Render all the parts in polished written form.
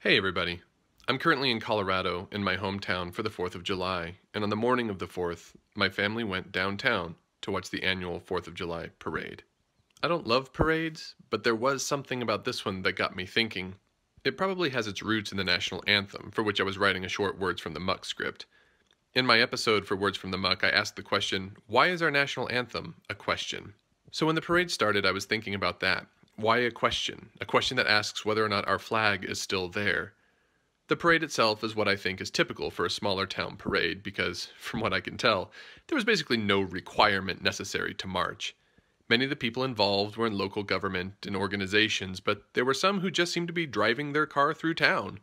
Hey everybody. I'm currently in Colorado in my hometown for the 4th of July, and on the morning of the 4th, my family went downtown to watch the annual 4th of July parade. I don't love parades, but there was something about this one that got me thinking. It probably has its roots in the National Anthem, for which I was writing a short Words from the Muck script. In my episode for Words from the Muck, I asked the question, why is our national anthem a question? So when the parade started, I was thinking about that. Why a question? A question that asks whether or not our flag is still there. The parade itself is what I think is typical for a smaller town parade because, from what I can tell, there was basically no requirement necessary to march. Many of the people involved were in local government and organizations, but there were some who just seemed to be driving their car through town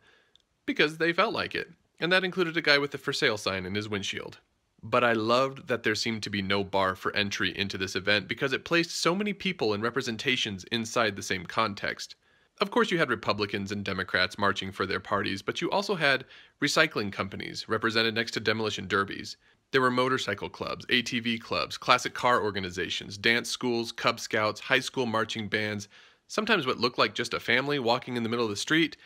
because they felt like it, and that included a guy with the for sale sign in his windshield. But I loved that there seemed to be no bar for entry into this event because it placed so many people and representations inside the same context. Of course, you had Republicans and Democrats marching for their parties, but you also had recycling companies represented next to demolition derbies. There were motorcycle clubs, ATV clubs, classic car organizations, dance schools, Cub Scouts, high school marching bands, sometimes what looked like just a family walking in the middle of the street,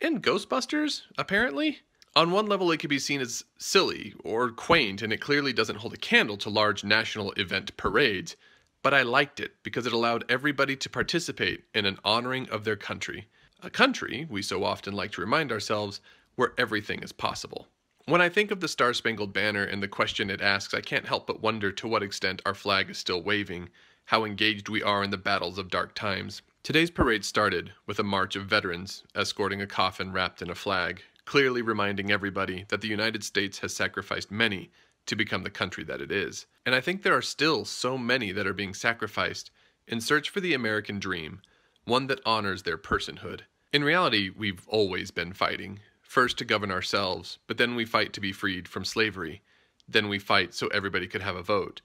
and Ghostbusters, apparently. On one level, it could be seen as silly or quaint, and it clearly doesn't hold a candle to large national event parades. But I liked it because it allowed everybody to participate in an honoring of their country. A country, we so often like to remind ourselves, where everything is possible. When I think of the Star-Spangled Banner and the question it asks, I can't help but wonder to what extent our flag is still waving, how engaged we are in the battles of dark times. Today's parade started with a march of veterans escorting a coffin wrapped in a flag, clearly reminding everybody that the United States has sacrificed many to become the country that it is. And I think there are still so many that are being sacrificed in search for the American dream, one that honors their personhood. In reality, we've always been fighting, first to govern ourselves, but then we fight to be freed from slavery. Then we fight so everybody could have a vote.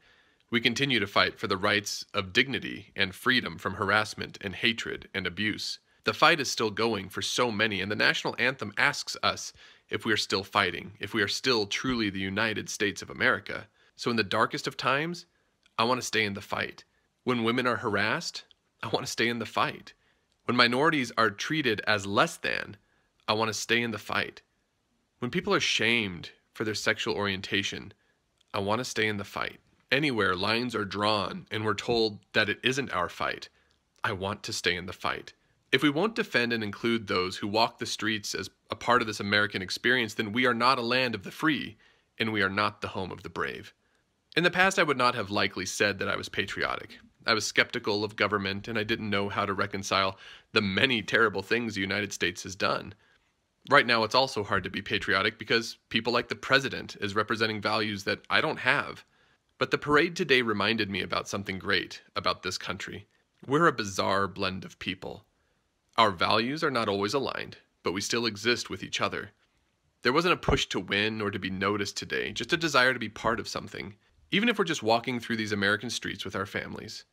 We continue to fight for the rights of dignity and freedom from harassment and hatred and abuse. The fight is still going for so many, and the national anthem asks us if we are still fighting, if we are still truly the United States of America. So in the darkest of times, I want to stay in the fight. When women are harassed, I want to stay in the fight. When minorities are treated as less than, I want to stay in the fight. When people are shamed for their sexual orientation, I want to stay in the fight. Anywhere lines are drawn and we're told that it isn't our fight, I want to stay in the fight. If we won't defend and include those who walk the streets as a part of this American experience, then we are not a land of the free, and we are not the home of the brave. In the past, I would not have likely said that I was patriotic. I was skeptical of government, and I didn't know how to reconcile the many terrible things the United States has done. Right now, it's also hard to be patriotic because people like the president is representing values that I don't have. But the parade today reminded me about something great about this country. We're a bizarre blend of people. Our values are not always aligned, but we still exist with each other. There wasn't a push to win or to be noticed today, just a desire to be part of something, even if we're just walking through these American streets with our families.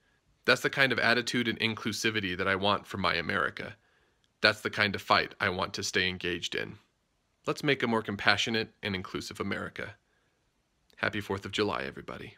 That's the kind of attitude and inclusivity that I want for my America. That's the kind of fight I want to stay engaged in. Let's make a more compassionate and inclusive America. Happy 4th of July, everybody.